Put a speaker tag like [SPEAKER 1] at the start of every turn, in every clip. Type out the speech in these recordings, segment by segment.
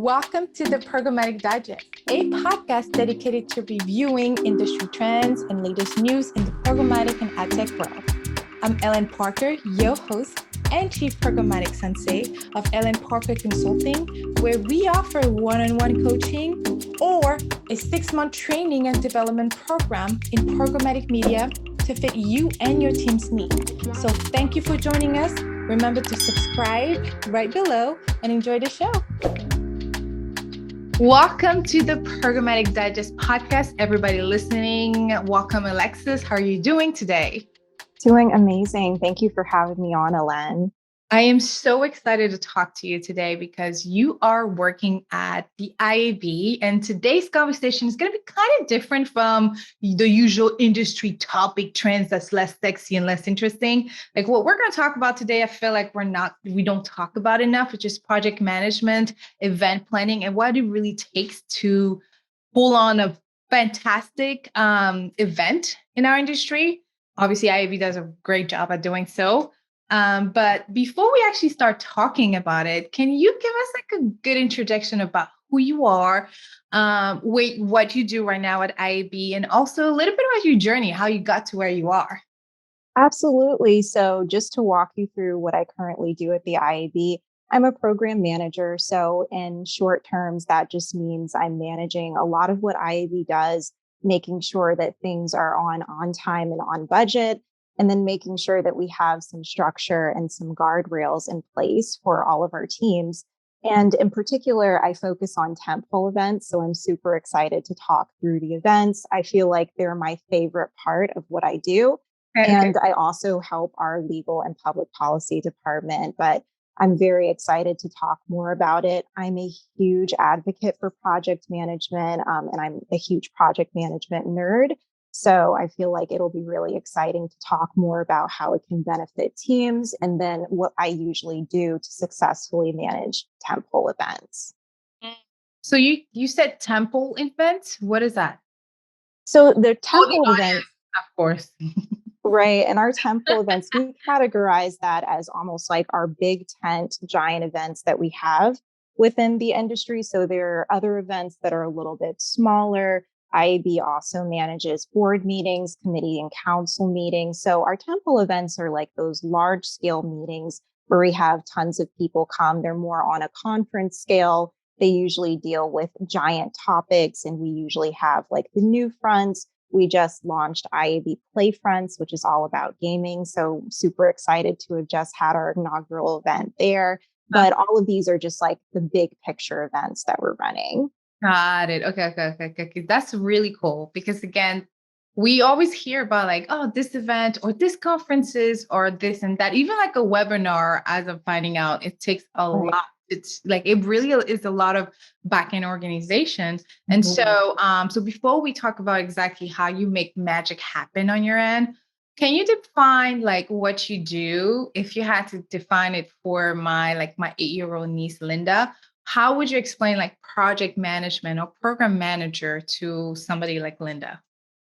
[SPEAKER 1] Welcome to the Programmatic Digest, a podcast dedicated to reviewing industry trends and latest news in the programmatic and ad tech world. I'm Ellen Parker, your host and Chief Programmatic Sensei of Ellen Parker Consulting, where we offer one-on-one coaching or a 6-month training and development program in programmatic media to fit you and your team's needs. So thank you for joining us. Remember to subscribe right below and enjoy the show. Welcome to the Programmatic Digest podcast. Everybody listening, welcome Alexus. How are you doing today?
[SPEAKER 2] Doing amazing. Thank you for having me on, Ellen.
[SPEAKER 1] I am so excited to talk to you today because you are working at the IAB, and today's conversation is going to be kind of different from the usual industry topic trends that's less sexy and less interesting. Like what we're going to talk about today, I feel like we don't talk about enough, which is project management, event planning, and what it really takes to pull on a fantastic event in our industry. Obviously, IAB does a great job at doing so. But before we actually start talking about it, can you give us like a good introduction about who you are, what you do right now at IAB, and also a little bit about your journey, how you got to where you are?
[SPEAKER 2] Absolutely. So just to walk you through what I currently do at the IAB, I'm a program manager. So in short terms, that just means I'm managing a lot of what IAB does, making sure that things are on time and on budget, and then making sure that we have some structure and some guardrails in place for all of our teams. And in particular, I focus on tentpole events. So I'm super excited to talk through the events. I feel like they're my favorite part of what I do. And I also help our legal and public policy department, but I'm very excited to talk more about it. I'm a huge advocate for project management, and I'm a huge project management nerd. So I feel like it'll be really exciting to talk more about how it can benefit teams and then what I usually do to successfully manage tentpole events.
[SPEAKER 1] So you said tentpole events? What is that?
[SPEAKER 2] So the tentpole events,
[SPEAKER 1] of course.
[SPEAKER 2] Right. And our tentpole events, we categorize that as almost like our big tent giant events that we have within the industry. So there are other events that are a little bit smaller. IAB also manages board meetings, committee and council meetings. So our tentpole events are like those large scale meetings where we have tons of people come. They're more on a conference scale. They usually deal with giant topics, and we usually have like the new fronts. We just launched IAB Play Fronts, which is all about gaming. So super excited to have just had our inaugural event there. But all of these are just like the big picture events that we're running.
[SPEAKER 1] Got it. Okay. That's really cool because again, we always hear about like, oh, this event or this conferences or this and that. Even like a webinar, as I'm finding out, it takes a lot. It's like it really is a lot of back-end organizations. And so before we talk about exactly how you make magic happen on your end, can you define like what you do? If you had to define it for my 8-year-old niece, Linda, how would you explain like project management or program manager to somebody like Linda?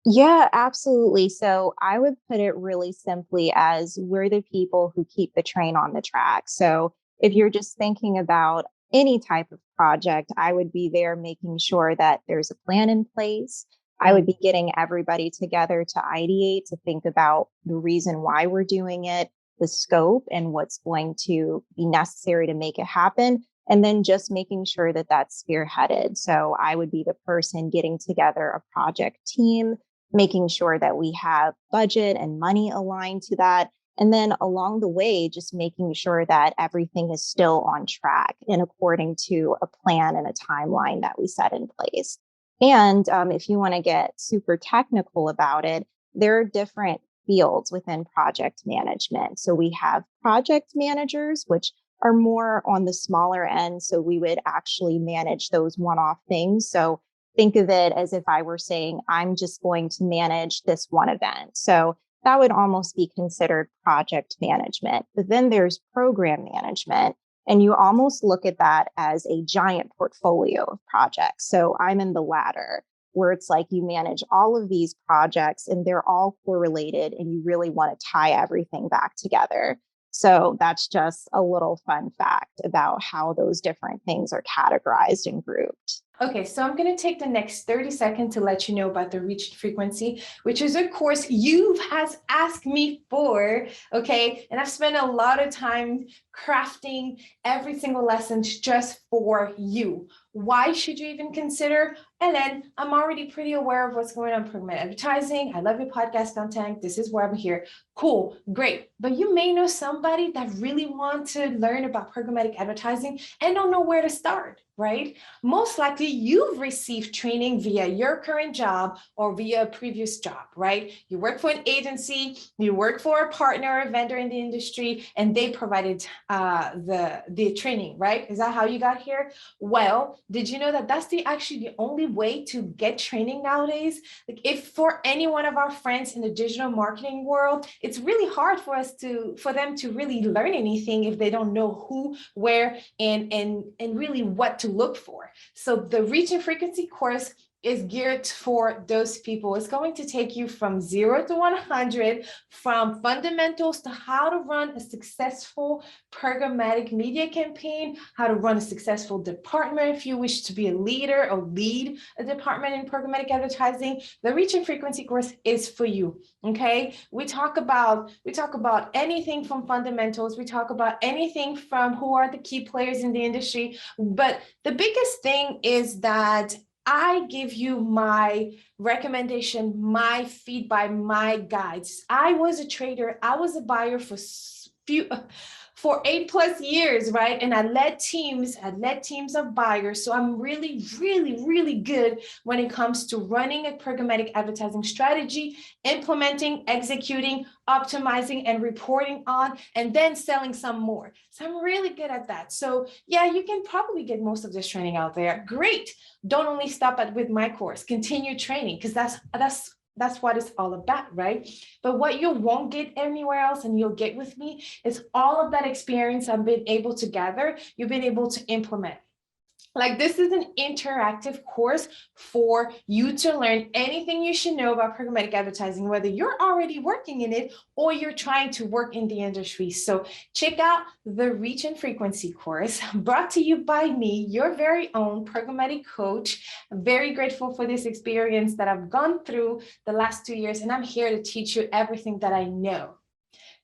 [SPEAKER 2] Yeah, absolutely. So I would put it really simply as we're the people who keep the train on the track. So if you're just thinking about any type of project, I would be there making sure that there's a plan in place. I would be getting everybody together to ideate, to think about the reason why we're doing it, the scope, and what's going to be necessary to make it happen. And then just making sure that that's spearheaded. So I would be the person getting together a project team, making sure that we have budget and money aligned to that. And then along the way, just making sure that everything is still on track and according to a plan and a timeline that we set in place. And if you want to get super technical about it, there are different fields within project management. So we have project managers, which are more on the smaller end. So we would actually manage those one-off things. So think of it as if I were saying, I'm just going to manage this one event. So that would almost be considered project management. But then there's program management, and you almost look at that as a giant portfolio of projects. So I'm in the latter, where it's like you manage all of these projects and they're all correlated and you really want to tie everything back together. So that's just a little fun fact about how those different things are categorized and grouped.
[SPEAKER 1] Okay, so I'm going to take the next 30 seconds to let you know about the reach frequency, which is a course you has asked me for, okay? And I've spent a lot of time crafting every single lesson just for you. Why should you even consider? And then I'm already pretty aware of what's going on in programmatic advertising. I love your podcast content. This is where I'm here. Cool, great. But you may know somebody that really wants to learn about programmatic advertising and don't know where to start, right? Most likely you've received training via your current job or via a previous job, right? You work for an agency, you work for a partner or a vendor in the industry, and they provided the training, right? Is that how you got here? Well, did you know that that's actually the only way to get training nowadays? Like if for any one of our friends in the digital marketing world, it's really hard for them to really learn anything if they don't know who, where, and really what to look for. So the reach and frequency course is geared for those people. It's going to take you from 0 to 100, from fundamentals to how to run a successful programmatic media campaign, how to run a successful department if you wish to be a leader or lead a department in programmatic advertising. The reach and frequency course is for you. Okay, we talk about anything from fundamentals. We talk about anything from who are the key players in the industry. But the biggest thing is that I give you my recommendation, my feedback, my guides. I was a trader. I was a buyer for 8+ years, right? And I led teams of buyers. So I'm really, really, really good when it comes to running a programmatic advertising strategy, implementing, executing, optimizing, and reporting on, and then selling some more. So I'm really good at that. So yeah, you can probably get most of this training out there. Great. Don't only stop with my course, continue training, because that's what it's all about, right? But what you won't get anywhere else and you'll get with me is all of that experience I've been able to gather, you've been able to implement. Like this is an interactive course for you to learn anything you should know about programmatic advertising, whether you're already working in it or you're trying to work in the industry. So check out the Reach and Frequency course brought to you by me, your very own programmatic coach. I'm very grateful for this experience that I've gone through the last 2 years, and I'm here to teach you everything that I know.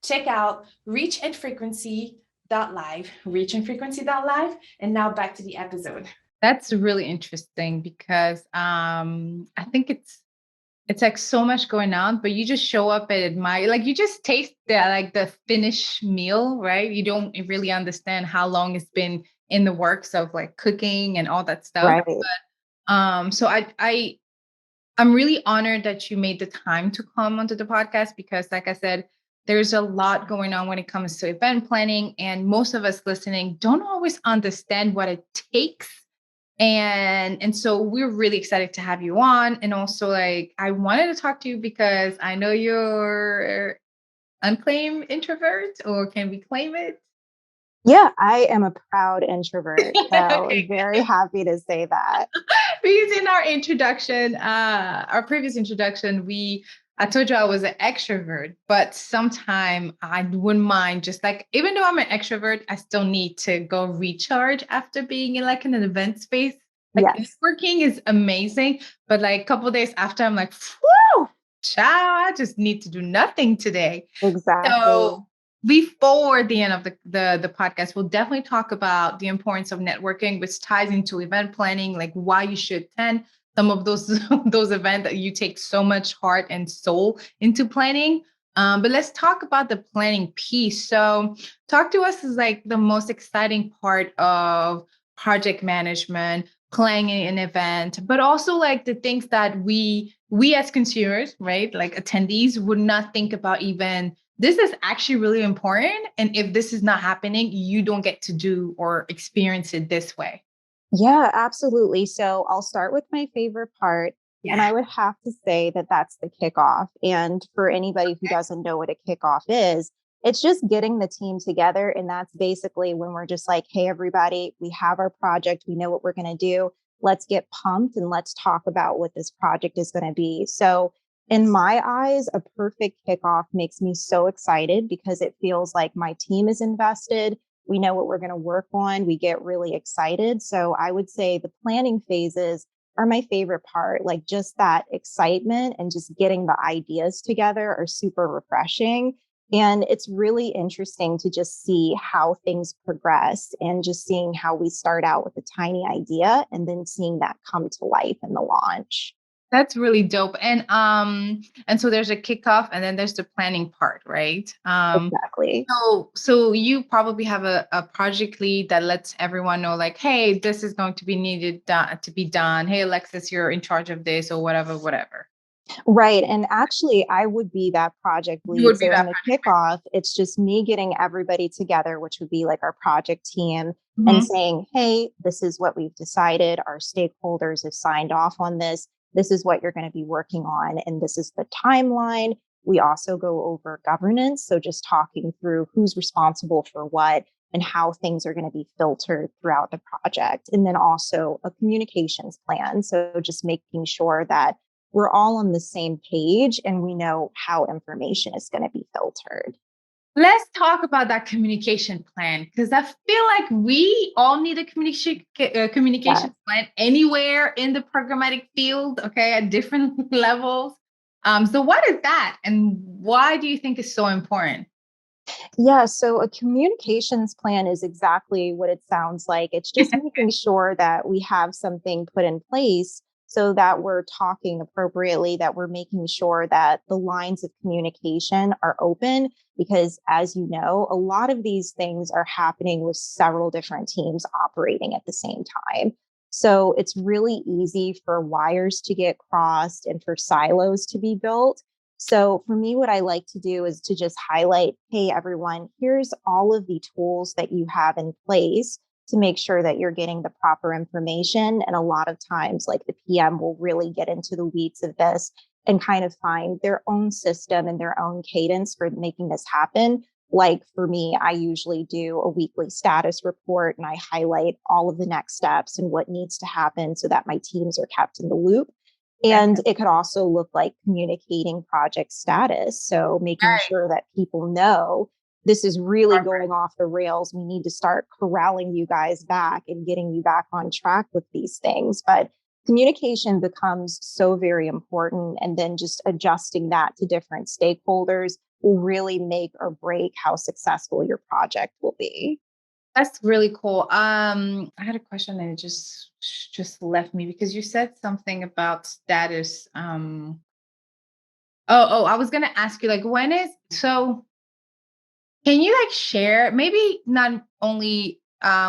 [SPEAKER 1] Check out Reach and Frequency live, reachandfrequency.live. And now back to the episode. That's really interesting because I think it's like so much going on, but you just show up and admire, like you just taste the finished meal, right? You don't really understand how long it's been in the works of like cooking and all that stuff.
[SPEAKER 2] Right.
[SPEAKER 1] But so I'm really honored that you made the time to come onto the podcast because, like I said, there's a lot going on when it comes to event planning, and most of us listening don't always understand what it takes. And so we're really excited to have you on. And also, like, I wanted to talk to you because I know you're unclaimed introvert, or can we claim it?
[SPEAKER 2] Yeah, I am a proud introvert. So okay. Very happy to say that.
[SPEAKER 1] Because in our introduction, our previous introduction, I told you I was an extrovert, but sometime I wouldn't mind just like, even though I'm an extrovert, I still need to go recharge after being in like an event space. Like yes. Networking is amazing, but like a couple of days after, I'm like, whoo, child, I just need to do nothing today.
[SPEAKER 2] Exactly.
[SPEAKER 1] So before the end of the podcast, we'll definitely talk about the importance of networking, which ties into event planning, like why you should attend some of those events that you take so much heart and soul into planning. But let's talk about the planning piece. So talk to us is like the most exciting part of project management, planning an event, but also like the things that we as consumers, right, like attendees would not think about even. This is actually really important. And if this is not happening, you don't get to do or experience it this way.
[SPEAKER 2] Yeah, absolutely. So I'll start with my favorite part. Yeah. And I would have to say that that's the kickoff. And for anybody who doesn't know what a kickoff is, it's just getting the team together. And that's basically when we're just like, hey, everybody, we have our project. We know what we're going to do. Let's get pumped and let's talk about what this project is going to be. So in my eyes, a perfect kickoff makes me so excited because it feels like my team is invested. We know what we're going to work on. We get really excited. So I would say the planning phases are my favorite part. Like just that excitement and just getting the ideas together are super refreshing. And it's really interesting to just see how things progress and just seeing how we start out with a tiny idea and then seeing that come to life in the launch.
[SPEAKER 1] That's really dope. And so there's a kickoff and then there's the planning part, right?
[SPEAKER 2] Exactly.
[SPEAKER 1] So you probably have a project lead that lets everyone know, like, hey, this is going to be needed to be done. Hey, Alexus, you're in charge of this or whatever, whatever.
[SPEAKER 2] Right. And actually, I would be that project
[SPEAKER 1] You
[SPEAKER 2] lead.
[SPEAKER 1] would be
[SPEAKER 2] So in
[SPEAKER 1] that
[SPEAKER 2] the kickoff, it's just me getting everybody together, which would be like our project team, and
[SPEAKER 1] project.
[SPEAKER 2] saying, hey, this is what we've decided. Our stakeholders have signed off on this. This is what you're going to be working on. And this is the timeline. We also go over governance. So just talking through who's responsible for what and how things are going to be filtered throughout the project. And then also a communications plan. So just making sure that we're all on the same page and we know how information is going to be filtered.
[SPEAKER 1] Let's talk about that communication plan because I feel like we all need a
[SPEAKER 2] Yeah.
[SPEAKER 1] communication plan anywhere in the programmatic field, okay, at different levels. So what is that, and why do you think it's so important?
[SPEAKER 2] Yeah. So a communications plan is exactly what it sounds like. It's just making sure that we have something put in place so that we're talking appropriately, that we're making sure that the lines of communication are open. Because as you know, a lot of these things are happening with several different teams operating at the same time. So it's really easy for wires to get crossed and for silos to be built. So for me, what I like to do is to just highlight, hey, everyone, here's all of the tools that you have in place to make sure that you're getting the proper information. And a lot of times, like the PM will really get into the weeds of this and kind of find their own system and their own cadence for making this happen. Like for me, I usually do a weekly status report and I highlight all of the next steps and what needs to happen so that my teams are kept in the loop. And it could also look like communicating project status. So making sure that people know this is really going off the rails. We need to start corralling you guys back and getting you back on track with these things. But communication becomes so very important. And then just adjusting that to different stakeholders will really make or break how successful your project will be.
[SPEAKER 1] That's really cool. I had a question and it just left me because you said something about status. I was gonna ask you, like, when is so can you like share maybe not only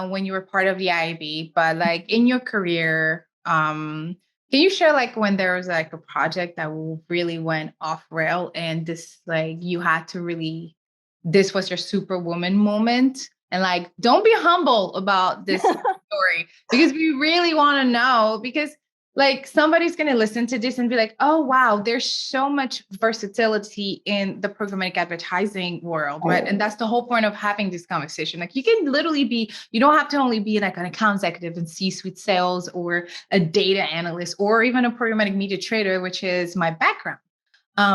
[SPEAKER 1] when you were part of the IAB, but like in your career, can you share like when there was like a project that really went off rail and this like you had to really this was your superwoman moment? And like don't be humble about this story because we really want to know because like somebody's going to listen to this and be like, oh, wow, there's so much versatility in the programmatic advertising world, right? And that's the whole point of having this conversation. Like you can literally be, you don't have to only be like an account executive in C-suite sales or a data analyst or even a programmatic media trader, which is my background.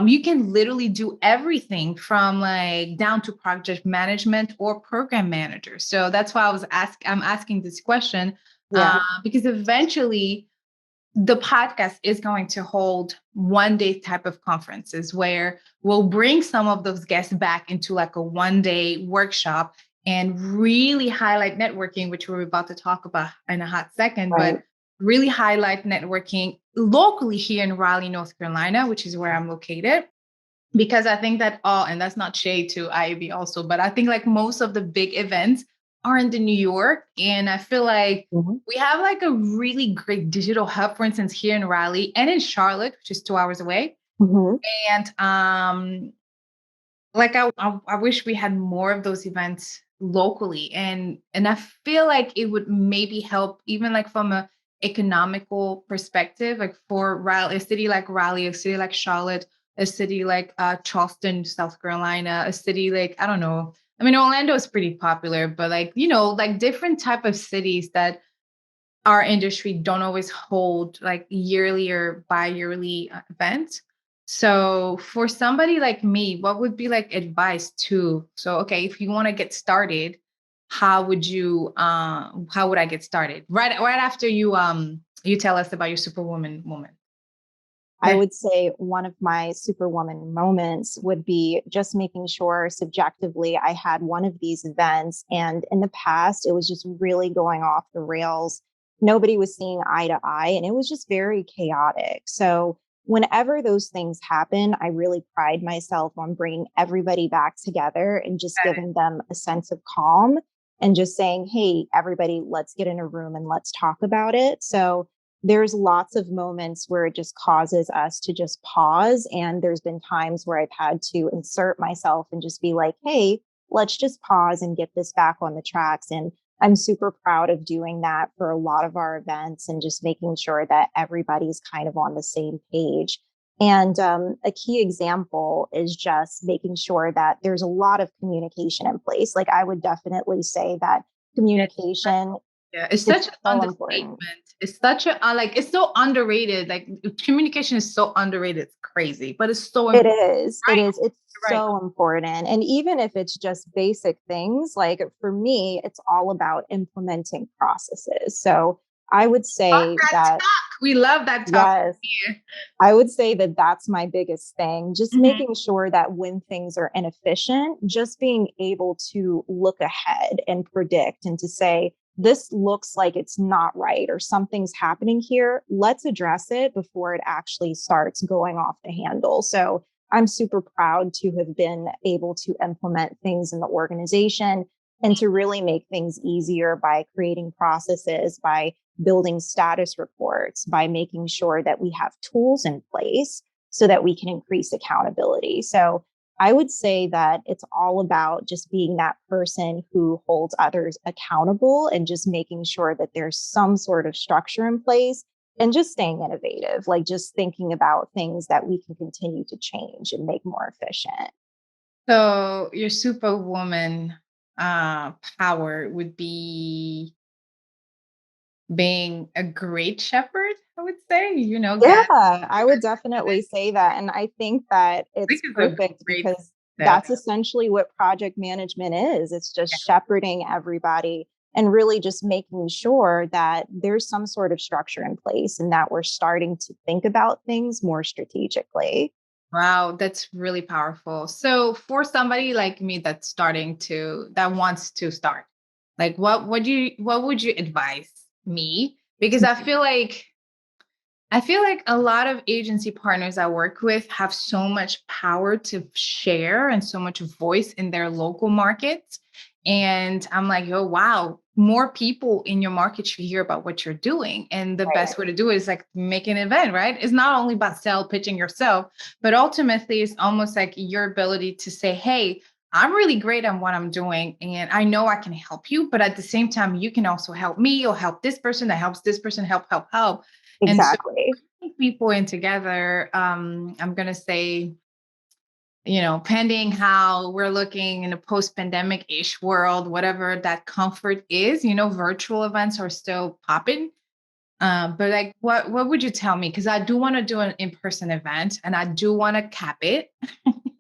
[SPEAKER 1] You can literally do everything from like down to project management or program manager. So that's why I'm asking this question because eventually the podcast is going to hold one day type of conferences where we'll bring some of those guests back into like a one day workshop and really highlight networking, which we're about to talk about in a hot second, but really highlight networking locally here in Raleigh, North Carolina, which is where I'm located. Because I think that and that's not shade to IAB also, but I think like most of the big events are in the New York. And I feel like we have like a really great digital hub, for instance, here in Raleigh and in Charlotte, which is 2 hours away. And like I wish we had more of those events locally. And I feel like it would maybe help even like from a economical perspective, like for Raleigh, a city like Raleigh, a city like Charlotte, a city like Charleston, South Carolina, a city like, I don't know. I mean, Orlando is pretty popular, but like, like different type of cities that our industry don't always hold like yearly or bi-yearly events. So for somebody like me, what would be like advice to, so, okay, if you want to get started, how would I get started? Right after you tell us about your Superwoman moment.
[SPEAKER 2] I would say one of my Superwoman moments would be just making sure subjectively I had one of these events. And in the past, it was just really going off the rails. Nobody was seeing eye to eye, and it was just very chaotic. So, whenever those things happen, I really pride myself on bringing everybody back together and just giving them a sense of calm and just saying, hey, everybody, let's get in a room and let's talk about it. So, there's lots of moments where it just causes us to just pause. And there's been times where I've had to insert myself and just be like, hey, let's just pause and get this back on the tracks. And I'm super proud of doing that for a lot of our events and just making sure that everybody's kind of on the same page. And a key example is just making sure that there's a lot of communication in place. Like I would definitely say that communication.
[SPEAKER 1] Yeah, it's such an
[SPEAKER 2] so
[SPEAKER 1] understatement.
[SPEAKER 2] important.
[SPEAKER 1] It's such a it's so underrated. Like communication is so underrated. It's crazy, but it's so
[SPEAKER 2] It
[SPEAKER 1] important.
[SPEAKER 2] is. It
[SPEAKER 1] Right?
[SPEAKER 2] is. It's
[SPEAKER 1] Right.
[SPEAKER 2] so important. And even if it's just basic things, like for me, it's all about implementing processes. So I would
[SPEAKER 1] Love
[SPEAKER 2] say
[SPEAKER 1] that
[SPEAKER 2] that,
[SPEAKER 1] talk. We love that talk
[SPEAKER 2] yes,
[SPEAKER 1] here.
[SPEAKER 2] I would say that that's my biggest thing. Just
[SPEAKER 1] Mhm.
[SPEAKER 2] making sure that when things are inefficient, just being able to look ahead and predict and to say, this looks like it's not right or something's happening here. Let's address it before it actually starts going off the handle. So I'm super proud to have been able to implement things in the organization and to really make things easier by creating processes, by building status reports, by making sure that we have tools in place so that we can increase accountability. So I would say that it's all about just being that person who holds others accountable and just making sure that there's some sort of structure in place and just staying innovative, like just thinking about things that we can continue to change and make more efficient.
[SPEAKER 1] So your Superwoman power would be being a great shepherd, I would say,
[SPEAKER 2] Yeah,
[SPEAKER 1] get
[SPEAKER 2] I would definitely say that. And I think that
[SPEAKER 1] think
[SPEAKER 2] it's
[SPEAKER 1] it's a
[SPEAKER 2] perfect
[SPEAKER 1] great
[SPEAKER 2] because
[SPEAKER 1] step.
[SPEAKER 2] that's essentially what project management is. It's just shepherding everybody and really just making sure that there's some sort of structure in place and that we're starting to think about things more strategically.
[SPEAKER 1] Wow, that's really powerful. So for somebody like me that wants to start, like what would you advise me? Because I feel like a lot of agency partners I work with have so much power to share and so much voice in their local markets. And I'm like, oh, wow, more people in your market should hear about what you're doing. And the
[SPEAKER 2] Right.
[SPEAKER 1] best way to do it is like make an event, right? It's not only about pitching yourself, but ultimately it's almost like your ability to say, hey, I'm really great at what I'm doing. And I know I can help you, but at the same time, you can also help me or help this person that helps this person, help. And so
[SPEAKER 2] Exactly.
[SPEAKER 1] people in together, I'm going to say, pending how we're looking in a post-pandemic-ish world, whatever that comfort is, virtual events are still popping. But like, what would you tell me? Because I do want to do an in-person event and I do want to cap it.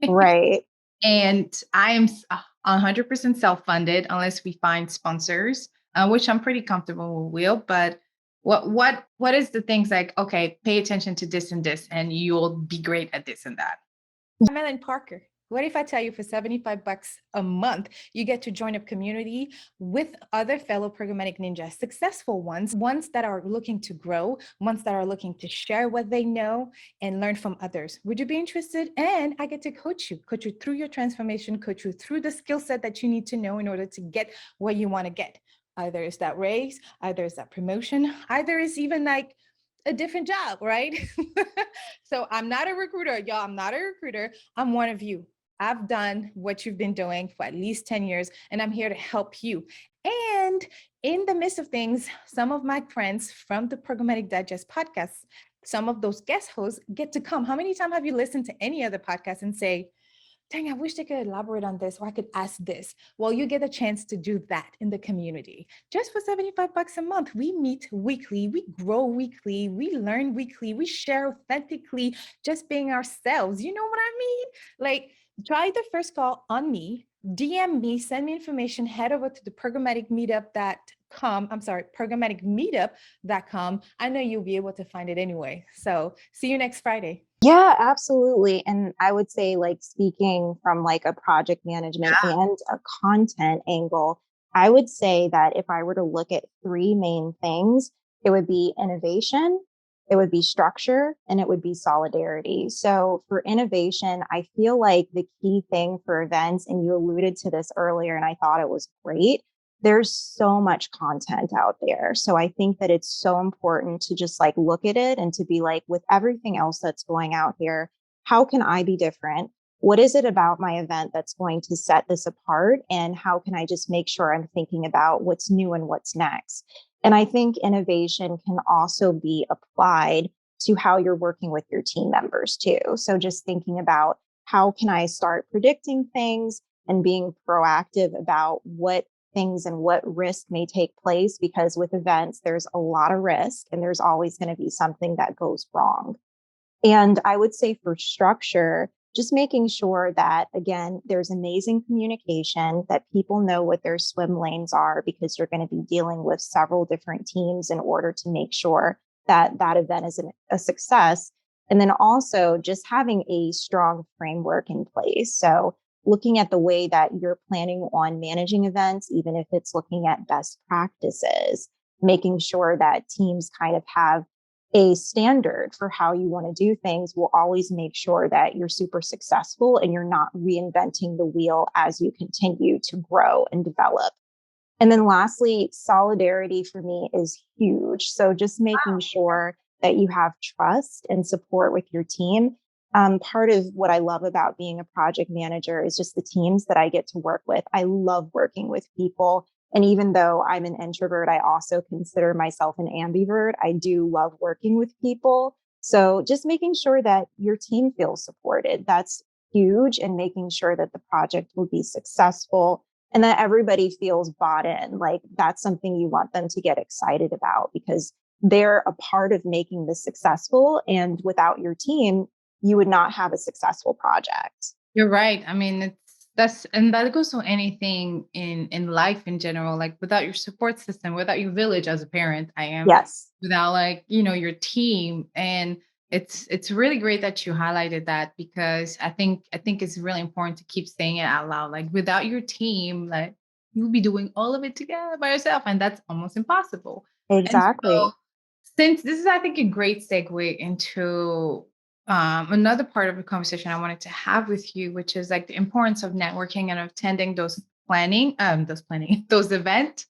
[SPEAKER 2] Right.
[SPEAKER 1] And I am 100% self-funded unless we find sponsors, which I'm pretty comfortable with will. But what is the things like, okay, pay attention to this and this, and you'll be great at this and that. Ellen Parker. What if I tell you for $75 a month, you get to join a community with other fellow programmatic ninjas, successful ones that are looking to grow, ones that are looking to share what they know and learn from others? Would you be interested? And I get to coach you through your transformation, coach you through the skill set that you need to know in order to get what you want to get. Either is that raise, either is that promotion, either is even like a different job, right? So I'm not a recruiter, y'all. I'm not a recruiter. I'm one of you. I've done what you've been doing for at least 10 years, and I'm here to help you. And in the midst of things, some of my friends from the Programmatic Digest podcast, some of those guest hosts get to come. How many times have you listened to any other podcast and say, dang, I wish they could elaborate on this, or I could ask this. Well, you get a chance to do that in the community. Just for $75 a month, we meet weekly, we grow weekly, we learn weekly, we share authentically, just being ourselves. You know what I mean? Like, try the first call on me, DM me, send me information, head over to the programmaticmeetup.com. I know you'll be able to find it anyway. So see you next Friday.
[SPEAKER 2] Yeah, absolutely. And I would say, like, speaking from like a project management and a content angle, I would say that if I were to look at three main things, it would be innovation, it would be structure, and it would be solidarity. So for innovation, I feel like the key thing for events, and you alluded to this earlier, and I thought it was great, there's so much content out there. So I think that it's so important to just like look at it and to be like, with everything else that's going out here, how can I be different? What is it about my event that's going to set this apart? And how can I just make sure I'm thinking about what's new and what's next? And I think innovation can also be applied to how you're working with your team members too. So just thinking about, how can I start predicting things and being proactive about what things and what risk may take place, because with events, there's a lot of risk and there's always going to be something that goes wrong. And I would say for structure, just making sure that, again, there's amazing communication, that people know what their swim lanes are, because you're going to be dealing with several different teams in order to make sure that that event is a success. And then also just having a strong framework in place. So looking at the way that you're planning on managing events, even if it's looking at best practices, making sure that teams kind of have a standard for how you want to do things, will always make sure that you're super successful and you're not reinventing the wheel as you continue to grow and develop. And then lastly, solidarity for me is huge. So just making sure that you have trust and support with your team. Part of what I love about being a project manager is just the teams that I get to work with. I love working with people. And even though I'm an introvert, I also consider myself an ambivert. I do love working with people. So just making sure that your team feels supported, that's huge. And making sure that the project will be successful and that everybody feels bought in. Like, that's something you want them to get excited about, because they're a part of making this successful. And without your team, you would not have a successful project.
[SPEAKER 1] You're right. I mean, and that goes to anything in life in general. Like, without your support system, without your village as a parent,
[SPEAKER 2] Yes.
[SPEAKER 1] without, like, your team. And it's really great that you highlighted that, because I think it's really important to keep saying it out loud. Like, without your team, like, you'll be doing all of it together by yourself, and that's almost impossible. And so,
[SPEAKER 2] Exactly.
[SPEAKER 1] since this is, I think, a great segue into another part of the conversation I wanted to have with you, which is like the importance of networking and attending those events.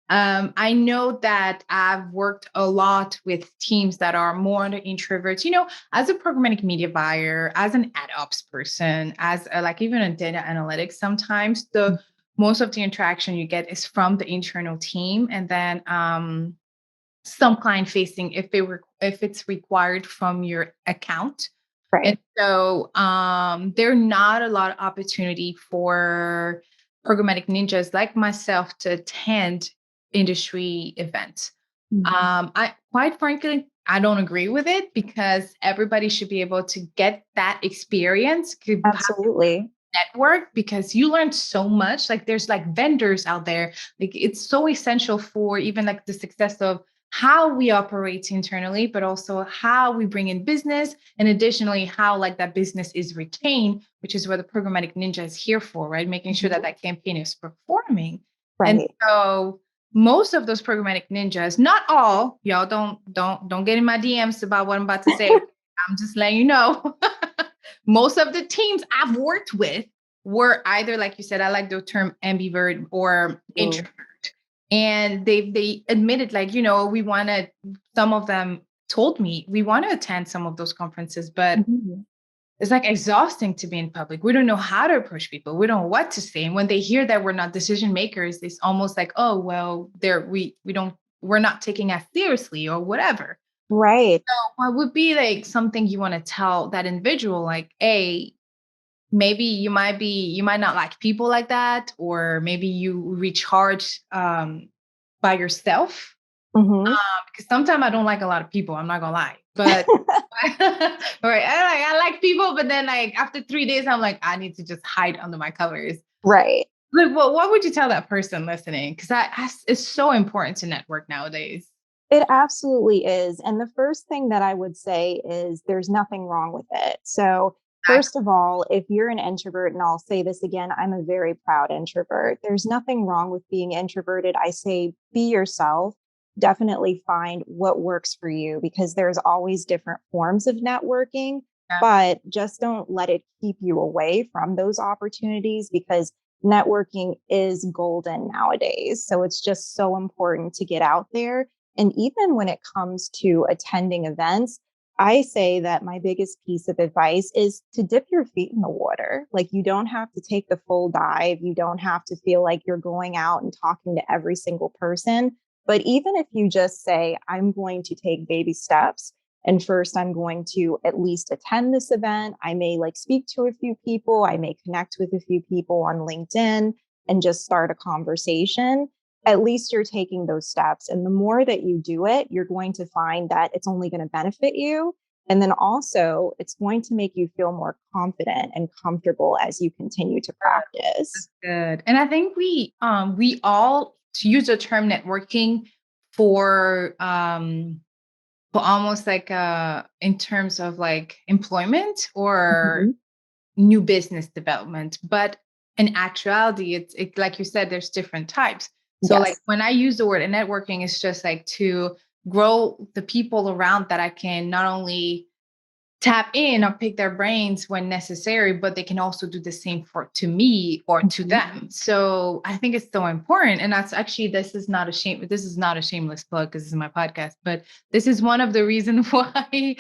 [SPEAKER 1] I know that I've worked a lot with teams that are more on the introverts, as a programmatic media buyer, as an ad ops person, as like even a data analytics, sometimes the most of the interaction you get is from the internal team. And then some client facing if it's required from your account. And
[SPEAKER 2] Right.
[SPEAKER 1] so there are not a lot of opportunity for programmatic ninjas like myself to attend industry events. I quite frankly, I don't agree with it, because everybody should be able to get that experience, could have
[SPEAKER 2] Absolutely.
[SPEAKER 1] network, because you learn so much. Like, there's like vendors out there. Like, it's so essential for even like the success of how we operate internally, but also how we bring in business, and additionally how like that business is retained, which is what the programmatic ninja is here for, right? Making sure that that campaign is performing. And
[SPEAKER 2] Right.
[SPEAKER 1] so most of those programmatic ninjas, not all, y'all don't get in my DMs about what I'm about to say. I'm just letting you know. Most of the teams I've worked with were either, like you said, I like the term ambivert or
[SPEAKER 2] Mm.
[SPEAKER 1] introvert. And they admitted, like, we wanted, some of them told me, we want to attend some of those conferences, but
[SPEAKER 2] Mhm.
[SPEAKER 1] it's like exhausting to be in public. We don't know how to approach people. We don't know what to say. And when they hear that we're not decision makers, it's almost like, oh, well, we're not taking us seriously or whatever.
[SPEAKER 2] Right.
[SPEAKER 1] What would be like something you want to tell that individual, like, maybe you might not like people like that, or maybe you recharge by yourself.
[SPEAKER 2] Hmm.
[SPEAKER 1] Because sometimes I don't like a lot of people, I'm not gonna lie. But right, I like people, but then like after 3 days, I'm like, I need to just hide under my covers.
[SPEAKER 2] Right.
[SPEAKER 1] Like, what would you tell that person listening? Because it's so important to network nowadays.
[SPEAKER 2] It absolutely is. And the first thing that I would say is there's nothing wrong with it. So, first of all, if you're an introvert, and I'll say this again, I'm a very proud introvert. There's nothing wrong with being introverted. I say be yourself. Definitely find what works for you because there's always different forms of networking,
[SPEAKER 1] Yeah.
[SPEAKER 2] but just don't let it keep you away from those opportunities because networking is golden nowadays. So, it's just so important to get out there and even when it comes to attending events, I say that my biggest piece of advice is to dip your feet in the water. Like you don't have to take the full dive. You don't have to feel like you're going out and talking to every single person. But even if you just say, I'm going to take baby steps, and first I'm going to at least attend this event, I may like speak to a few people, I may connect with a few people on LinkedIn and just start a conversation, at least you're taking those steps. And the more that you do it, you're going to find that it's only going to benefit you. And then also, it's going to make you feel more confident and comfortable as you continue to practice.
[SPEAKER 1] Good. And I think we all use the term networking for almost like in terms of like employment or
[SPEAKER 2] Mhm.
[SPEAKER 1] new business development. But in actuality, it's like you said, there's different types. So like
[SPEAKER 2] Yes,
[SPEAKER 1] when I use the word networking, it's just like to grow the people around that I can not only tap in or pick their brains when necessary, but they can also do the same for to me or to
[SPEAKER 2] mhm.
[SPEAKER 1] them. So I think it's so important. And that's actually this is not a shameless plug because this is my podcast, but this is one of the reasons why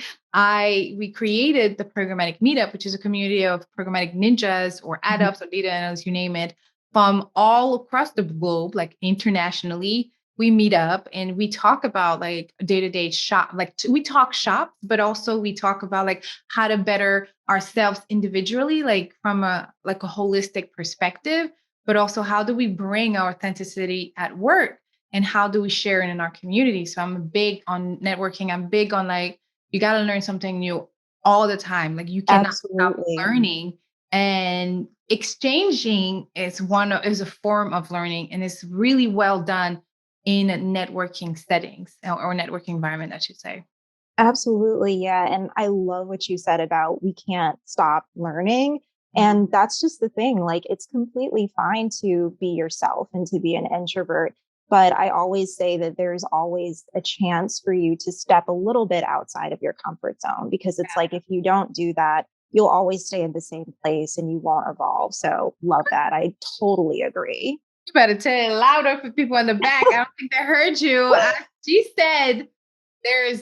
[SPEAKER 1] we created the Programmatic Meetup, which is a community of programmatic ninjas or
[SPEAKER 2] Mhm.
[SPEAKER 1] adults or data analysts, you name it, from all across the globe, like internationally. We meet up and we talk about like day-to-day shop, we talk shop, but also we talk about like how to better ourselves individually, like from a holistic perspective, but also how do we bring our authenticity at work and how do we share it in our community. So I'm big on networking. I'm big on like you got to learn something new all the time. Like you cannot stop
[SPEAKER 2] Absolutely.
[SPEAKER 1] learning, and exchanging is a form of learning, and it's really well done in networking settings or networking environment, I should say.
[SPEAKER 2] Absolutely. Yeah. And I love what you said about we can't stop learning.
[SPEAKER 1] Mhm.
[SPEAKER 2] And that's just the thing. Like, it's completely fine to be yourself and to be an introvert. But I always say that there's always a chance for you to step a little bit outside of your comfort zone because it's like if you don't do that, you'll always stay in the same place and you won't evolve. So, love that. I totally agree.
[SPEAKER 1] You better tell it louder for people in the back. I don't think they heard you. She said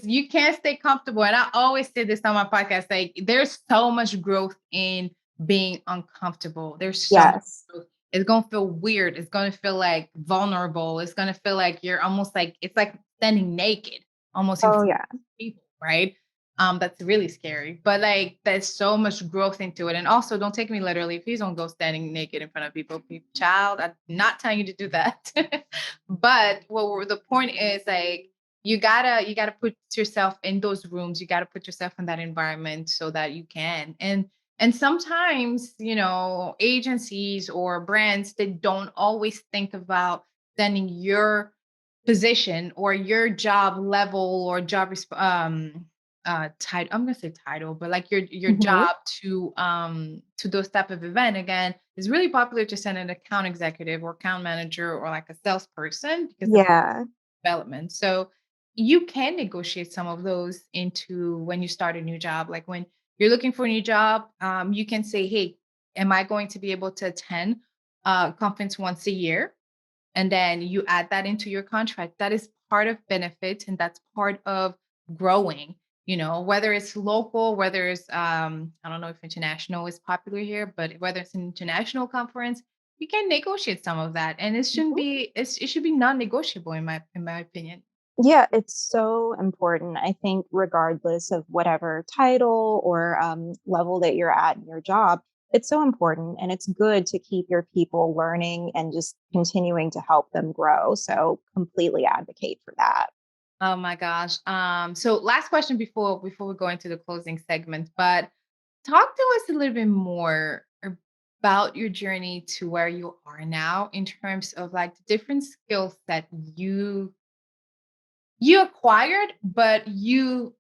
[SPEAKER 1] you can't stay comfortable. And I always say this on my podcast, like there's so much growth in being uncomfortable. There's so much
[SPEAKER 2] Yes.
[SPEAKER 1] growth. It's gonna feel weird. It's gonna feel like vulnerable. It's gonna feel like you're almost like it's like standing naked almost in
[SPEAKER 2] Oh,
[SPEAKER 1] front
[SPEAKER 2] yeah.
[SPEAKER 1] of people, right? That's really scary. But like there's so much growth into it. And also don't take me literally. Please don't go standing naked in front of people. Child, I'm not telling you to do that. But the point is like you gotta put yourself in those rooms, you gotta put yourself in that environment so that you can. And sometimes agencies or brands, they don't always think about sending your position or your job level or title. I'm gonna say title, but like your
[SPEAKER 2] Mhm.
[SPEAKER 1] job to those type of event. Again, it's really popular to send an account executive or account manager or like a salesperson because of
[SPEAKER 2] Yeah.
[SPEAKER 1] development. So you can negotiate some of those into when you start a new job. Like when you're looking for a new job, you can say, "Hey, am I going to be able to attend a conference once a year?" And then you add that into your contract. That is part of benefit, and that's part of growing. Whether it's local, whether it's I don't know if international is popular here, but whether it's an international conference, you can negotiate some of that, and it should be non-negotiable in my opinion.
[SPEAKER 2] Yeah, it's so important. I think, regardless of whatever title or level that you're at in your job, it's so important, and it's good to keep your people learning and just continuing to help them grow. So completely advocate for that.
[SPEAKER 1] Oh my gosh. So last question before we go into the closing segment, but talk to us a little bit more about your journey to where you are now in terms of like the different skills that you acquired, but you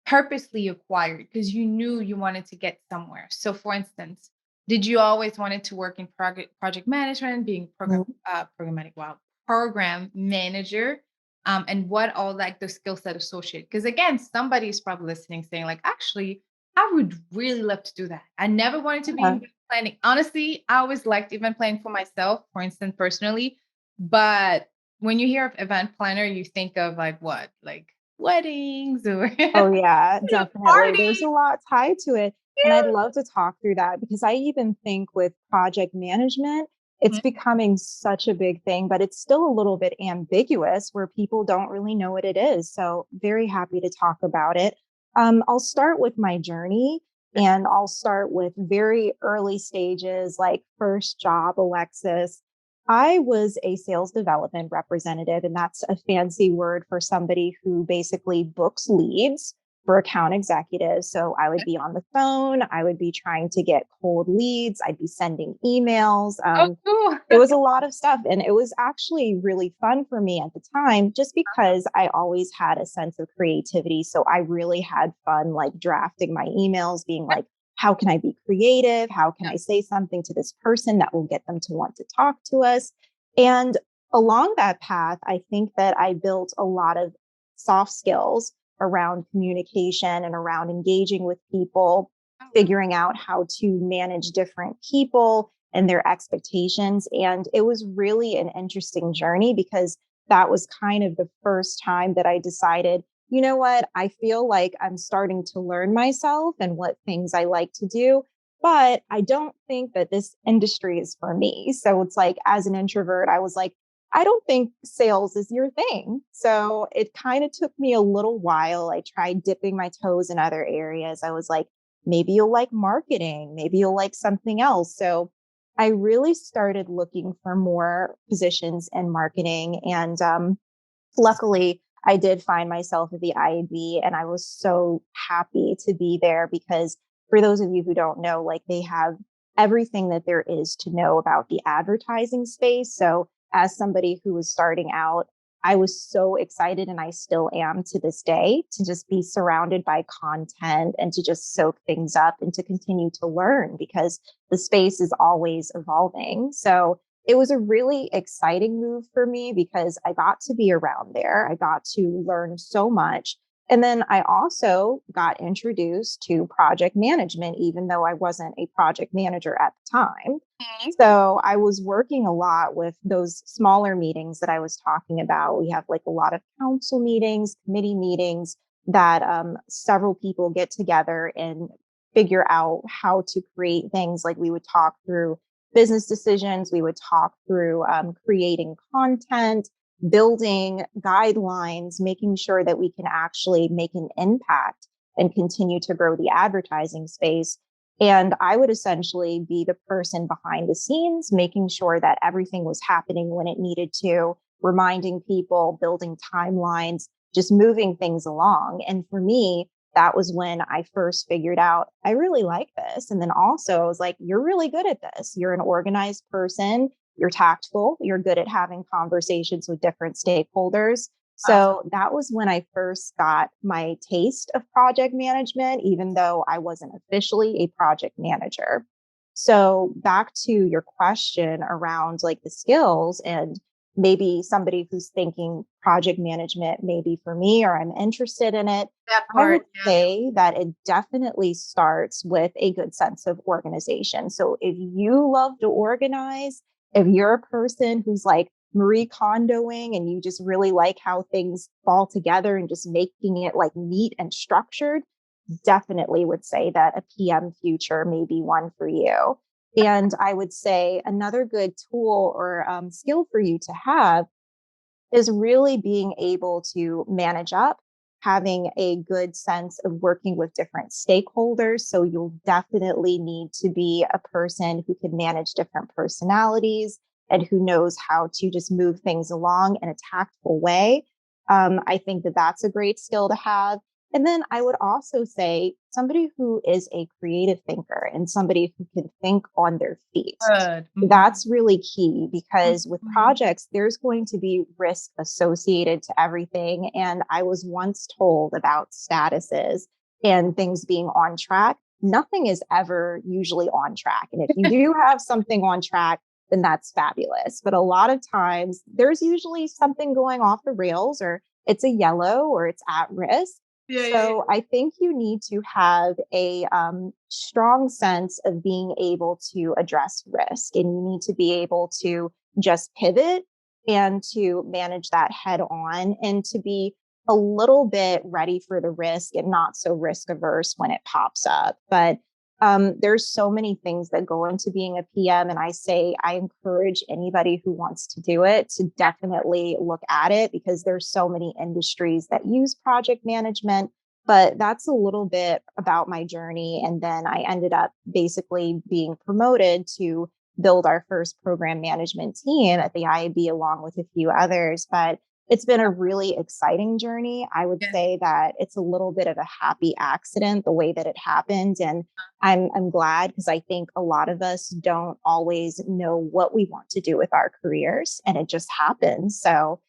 [SPEAKER 1] purposely acquired because you knew you wanted to get somewhere. So, for instance, did you always wanted to work in project management, being programmatic, wow, program manager, and what all like the skill set associated? Because again, somebody is probably listening, saying like, actually, I would really love to do that. I never wanted to be in
[SPEAKER 2] Yeah.
[SPEAKER 1] event planning. Honestly, I always liked event planning for myself, for instance, personally, but when you hear of event planner, you think of like what, like weddings or
[SPEAKER 2] Oh, yeah, definitely. There's
[SPEAKER 1] parties.
[SPEAKER 2] a lot tied to it. And I'd
[SPEAKER 1] Yeah.
[SPEAKER 2] love to talk through that because I even think with project management, it's
[SPEAKER 1] Mhm.
[SPEAKER 2] becoming such a big thing, but it's still a little bit ambiguous where people don't really know what it is. So, very happy to talk about it. I'll start with my journey, and I'll start with very early stages, like first job, Alexus. I was a sales development representative, and that's a fancy word for somebody who basically books leads for account executives. So I would be on the phone, I would be trying to get cold leads, I'd be sending emails.
[SPEAKER 1] Oh, cool.
[SPEAKER 2] It was a lot of stuff, and it was actually really fun for me at the time, just because I always had a sense of creativity. So I really had fun, like drafting my emails, being like, how can I be creative? How can I say something to this person that will get them to want to talk to us? And along that path, I think that I built a lot of soft skills around communication and around engaging with people, figuring out how to manage different people and their expectations. And it was really an interesting journey because that was kind of the first time that I decided, you know what, I feel like I'm starting to learn myself and what things I like to do. But I don't think that this industry is for me. So it's like, as an introvert, I was like, I don't think sales is your thing. So it kind of took me a little while. I tried dipping my toes in other areas. I was like, maybe you'll like marketing, maybe you'll like something else. So I really started looking for more positions in marketing. And luckily, I did find myself at the IAB, and I was so happy to be there because for those of you who don't know, like they have everything that there is to know about the advertising space. So as somebody who was starting out, I was so excited, and I still am to this day, to just be surrounded by content and to just soak things up and to continue to learn because the space is always evolving. So it was a really exciting move for me because I got to be around there. I got to learn so much. And then I also got introduced to project management, even though I wasn't a project manager at the time.
[SPEAKER 1] Mhm.
[SPEAKER 2] So I was working a lot with those smaller meetings that I was talking about. We have like a lot of council meetings, committee meetings that several people get together and figure out how to create things. Like we would talk through business decisions, we would talk through creating content, building guidelines, making sure that we can actually make an impact and continue to grow the advertising space. And I would essentially be the person behind the scenes, making sure that everything was happening when it needed to, reminding people, building timelines, just moving things along. And for me, that was when I first figured out I really like this. And then also, I was like, you're really good at this. You're an organized person, you're tactful, you're good at having conversations with different stakeholders.
[SPEAKER 1] Awesome.
[SPEAKER 2] So that was when I first got my taste of project management, even though I wasn't officially a project manager. So back to your question around like the skills and maybe somebody who's thinking project management may be for me or I'm interested in it.
[SPEAKER 1] That
[SPEAKER 2] I would
[SPEAKER 1] part, yeah.
[SPEAKER 2] say that it definitely starts with a good sense of organization. So if you love to organize, if you're a person who's like Marie Kondoing and you just really like how things fall together and just making it like neat and structured, definitely would say that a PM future may be one for you. And I would say another good tool or skill for you to have is really being able to manage up, having a good sense of working with different stakeholders. So you'll definitely need to be a person who can manage different personalities and who knows how to just move things along in a tactful way. I think that that's a great skill to have. And then I would also say somebody who is a creative thinker and somebody who can think on their feet.
[SPEAKER 1] Good.
[SPEAKER 2] That's really key because with
[SPEAKER 1] Mhm.
[SPEAKER 2] projects, there's going to be risk associated to everything. And I was once told about statuses and things being on track. Nothing is ever usually on track. And if you do have something on track, then that's fabulous. But a lot of times there's usually something going off the rails, or it's a yellow, or it's at risk.
[SPEAKER 1] Yeah, yeah,
[SPEAKER 2] So I think you need to have a strong sense of being able to address risk, and you need to be able to just pivot and to manage that head on, and to be a little bit ready for the risk and not so risk averse when it pops up. But there's so many things that go into being a PM. And I encourage anybody who wants to do it to definitely look at it, because there's so many industries that use project management. But that's a little bit about my journey. And then I ended up basically being promoted to build our first program management team at the IAB along with a few others. But it's been a really exciting journey. I would
[SPEAKER 1] yeah.
[SPEAKER 2] say that it's a little bit of a happy accident the way that it happened. And I'm glad, because I think a lot of us don't always know what we want to do with our careers, and it just happens. So,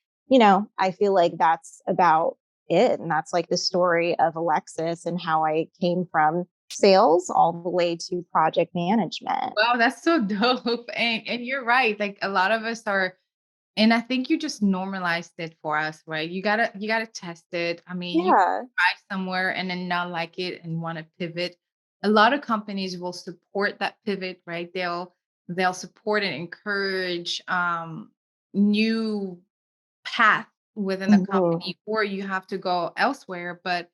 [SPEAKER 2] I feel like that's about it. And that's like the story of Alexus and how I came from sales all the way to project management.
[SPEAKER 1] Wow, that's so dope. And you're right. Like a lot of us are, and I think you just normalized it for us, right? You gotta test it. I mean, you
[SPEAKER 2] Yeah.
[SPEAKER 1] try somewhere and then not like it and want to pivot. A lot of companies will support that pivot, right? They'll support and encourage new path within the
[SPEAKER 2] Mhm.
[SPEAKER 1] company, or you have to go elsewhere. But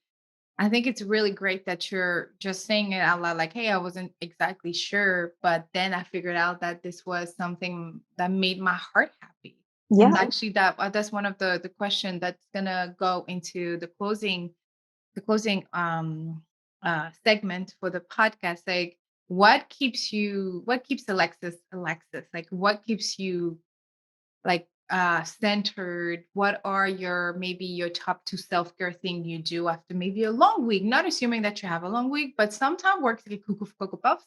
[SPEAKER 1] I think it's really great that you're just saying it out loud, like, hey, I wasn't exactly sure, but then I figured out that this was something that made my heart happy. And
[SPEAKER 2] Yeah.
[SPEAKER 1] actually that's one of the question that's gonna go into the closing segment for the podcast. Like what keeps Alexis? Like what keeps you like centered? What are maybe your top two self-care thing you do after maybe a long week? Not assuming that you have a long week, but sometimes works like cuckoo for cocoa puffs.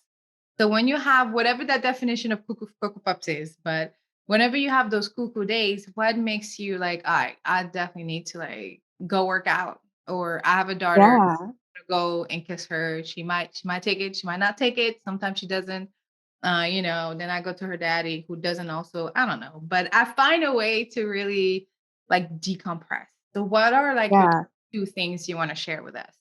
[SPEAKER 1] So when you have whatever that definition of cuckoo for cocoa puffs is, but whenever you have those cuckoo days, what makes you like, I definitely need to like go work out? Or I have a daughter,
[SPEAKER 2] Yeah.
[SPEAKER 1] go and kiss her. She might take it, she might not take it. Sometimes she doesn't. Then I go to her daddy who doesn't also, I don't know, but I find a way to really like decompress. So what are like your
[SPEAKER 2] Yeah.
[SPEAKER 1] two things you want to share with us?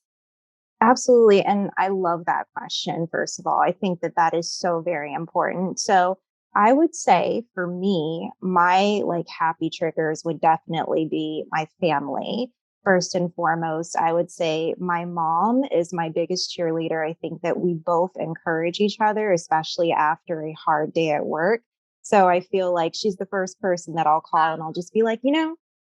[SPEAKER 2] Absolutely. And I love that question. First of all, I think that that is so very important. So I would say for me, my like happy triggers would definitely be my family. First and foremost, I would say my mom is my biggest cheerleader. I think that we both encourage each other, especially after a hard day at work. So I feel like she's the first person that I'll call and I'll just be like,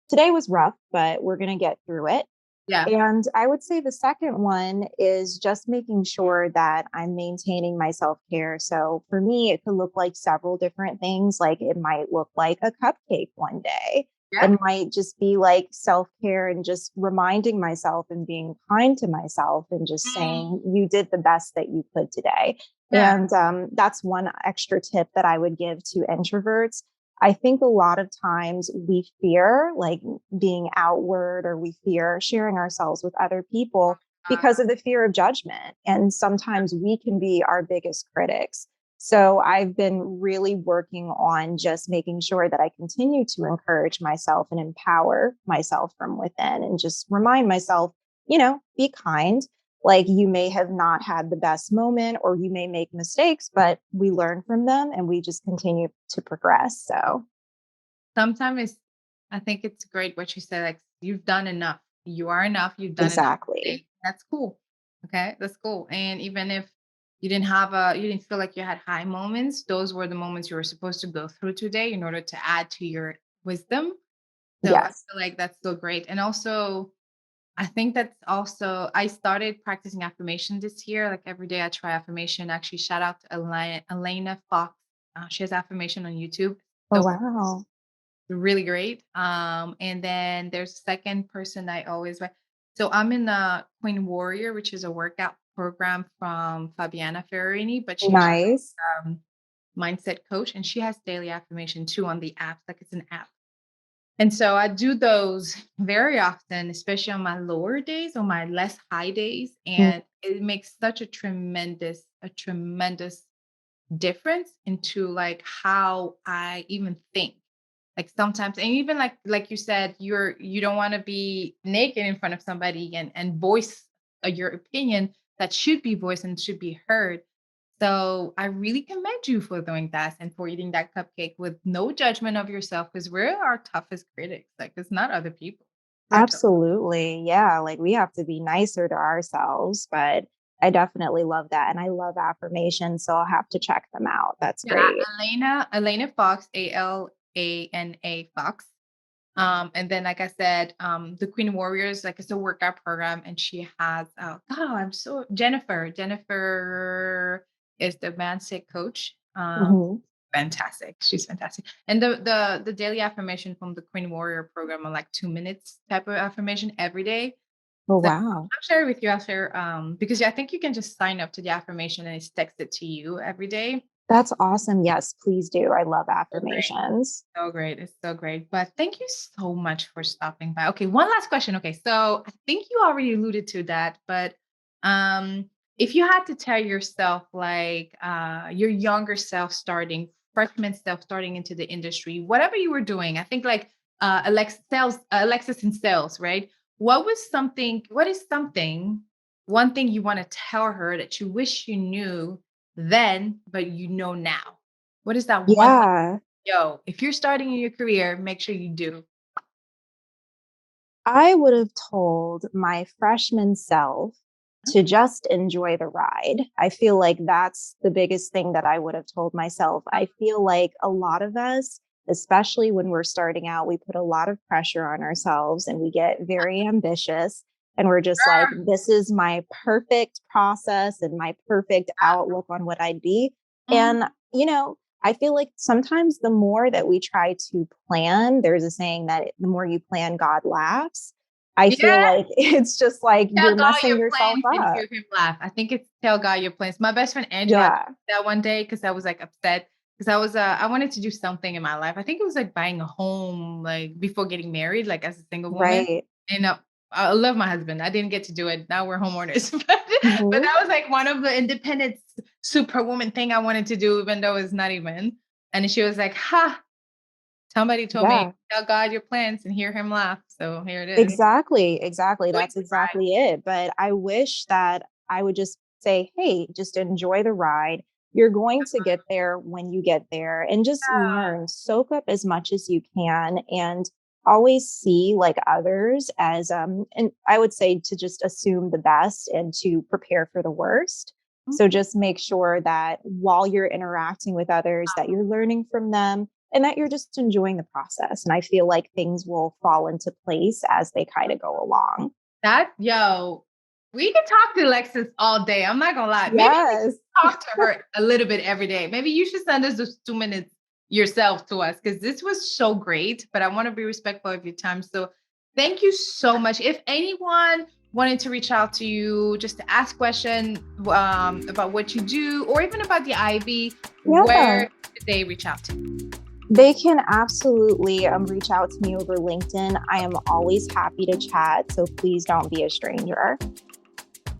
[SPEAKER 2] today was rough, but we're going to get through it.
[SPEAKER 1] Yeah.
[SPEAKER 2] And I would say the second one is just making sure that I'm maintaining my self care. So for me, it could look like several different things. Like it might look like a cupcake one day. It
[SPEAKER 1] Yeah.
[SPEAKER 2] might just be like self care and just reminding myself and being kind to myself and just
[SPEAKER 1] Mm,
[SPEAKER 2] saying, you did the best that you could today.
[SPEAKER 1] yeah.
[SPEAKER 2] And that's one extra tip that I would give to introverts. I think a lot of times we fear like being outward, or we fear sharing ourselves with other people
[SPEAKER 1] Uh,
[SPEAKER 2] because of the fear of judgment. And sometimes we can be our biggest critics. So I've been really working on just making sure that I continue to encourage myself and empower myself from within, and just remind myself, be kind. Like you may have not had the best moment, or you may make mistakes, but we learn from them and we just continue to progress. So,
[SPEAKER 1] Sometimes I think it's great what you said, like you've done enough. You are enough. You've done enough
[SPEAKER 2] exactly.
[SPEAKER 1] today. That's cool. Okay. That's cool. And even if you didn't feel like you had high moments, those were the moments you were supposed to go through today in order to add to your wisdom. So I
[SPEAKER 2] Yes.
[SPEAKER 1] feel like that's so great. And also I think that's also, I started practicing affirmation this year. Like every day I try affirmation. Actually, shout out to Elena Fox. She has affirmation on YouTube.
[SPEAKER 2] Oh,
[SPEAKER 1] So
[SPEAKER 2] wow.
[SPEAKER 1] really great. And then there's a second person I always so I'm in the Queen Warrior, which is a workout program from Fabiana Ferrarini, but she's
[SPEAKER 2] Nice.
[SPEAKER 1] mindset coach, and she has daily affirmation too on the app. Like it's an app. And so I do those very often, especially on my lower days, on my less high days.
[SPEAKER 2] Mm.
[SPEAKER 1] And it makes such a tremendous difference into like how I even think. Like sometimes, and even like you said, you don't want to be naked in front of somebody and voice your opinion that should be voiced and should be heard. So I really commend you for doing that and for eating that cupcake with no judgment of yourself, because we're our toughest critics. Like it's not other people. We're tough.
[SPEAKER 2] Absolutely. Yeah. Like we have to be nicer to ourselves, but I definitely love that. And I love affirmations. So I'll have to check them out. That's
[SPEAKER 1] Yeah,
[SPEAKER 2] great.
[SPEAKER 1] Elena Fox, Alana Fox. And then, like I said, the Queen Warriors, like it's a workout program, and she has, Jennifer is the mindset coach.
[SPEAKER 2] Mhm.
[SPEAKER 1] Fantastic. She's fantastic. And the daily affirmation from the Queen Warrior program are like 2 minutes type of affirmation every day.
[SPEAKER 2] Oh,
[SPEAKER 1] So
[SPEAKER 2] wow.
[SPEAKER 1] I'll share it with you after, because I think you can just sign up to the affirmation and it's texted to you every day.
[SPEAKER 2] That's awesome. Yes, please do. I love
[SPEAKER 1] So great.
[SPEAKER 2] affirmations.
[SPEAKER 1] So great. It's so great. But thank you so much for stopping by. Okay, one last question. Okay, so I think you already alluded to that, but if you had to tell yourself, like your younger self starting, freshman self starting into the industry, whatever you were doing, I think like Alexus in sales, right? What is something, one thing you want to tell her that you wish you knew then, but you know now? What is that one thing?
[SPEAKER 2] Yeah.
[SPEAKER 1] Yo, if you're starting in your career, make sure you do.
[SPEAKER 2] I would have told my freshman self to just enjoy the ride. I feel like that's the biggest thing that I would have told myself. I feel like a lot of us, especially when we're starting out, we put a lot of pressure on ourselves and we get very ambitious. And we're just like, this is my perfect process and my perfect outlook on what I'd be.
[SPEAKER 1] Mhm.
[SPEAKER 2] And, I feel like sometimes the more that we try to plan, there's a saying that the more you plan, God laughs. I feel
[SPEAKER 1] Yeah,
[SPEAKER 2] like it's just like
[SPEAKER 1] tell
[SPEAKER 2] you're
[SPEAKER 1] God
[SPEAKER 2] messing
[SPEAKER 1] your
[SPEAKER 2] yourself
[SPEAKER 1] plans and
[SPEAKER 2] up.
[SPEAKER 1] hear him laugh. I think it's tell God your plans. My best friend Angela told
[SPEAKER 2] Yeah,
[SPEAKER 1] me that one day because I was like upset because I wanted to do something in my life. I think it was like buying a home like before getting married, like as a single woman.
[SPEAKER 2] right.
[SPEAKER 1] And I love my husband. I didn't get to do it. Now we're homeowners, but
[SPEAKER 2] Mhm.
[SPEAKER 1] that was like one of the independent superwoman thing I wanted to do, even though it's not even. And she was like, "Ha! Somebody told me
[SPEAKER 2] Yeah.
[SPEAKER 1] tell God your plans and hear him laugh." So here it is.
[SPEAKER 2] Exactly, exactly.
[SPEAKER 1] Enjoy
[SPEAKER 2] That's
[SPEAKER 1] the ride.
[SPEAKER 2] exactly it. But I wish that I would just say, hey, just enjoy the ride. You're going to get there when you get there and just learn, soak up as much as you can and always see like others as and I would say to just assume the best and to prepare for the worst. So
[SPEAKER 1] Mhm.
[SPEAKER 2] just make sure that while you're interacting with others that you're learning from them and that you're just enjoying the process. And I feel like things will fall into place as they kind of go along.
[SPEAKER 1] We can talk to Alexis all day. I'm not gonna lie. Maybe we
[SPEAKER 2] Yes.
[SPEAKER 1] should talk to her a little bit every day. Maybe you should send us those 2 minutes yourself to us because this was so great. But I want to be respectful of your time. So thank you so much. If anyone wanted to reach out to you just to ask questions about what you do or even about the IB,
[SPEAKER 2] Yeah.
[SPEAKER 1] where should they reach out to?
[SPEAKER 2] They can absolutely reach out to me over LinkedIn. I am always happy to chat. So please don't be a stranger.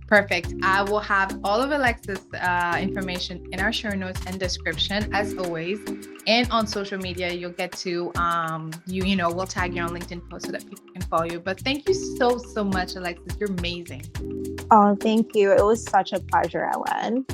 [SPEAKER 1] Perfect. I will have all of Alexis information in our show notes and description as always. And on social media, you'll get to, we'll tag you on LinkedIn post so that people can follow you. But thank you so, so much, Alexis. You're amazing.
[SPEAKER 2] Oh, thank you. It was such a pleasure, Ellen.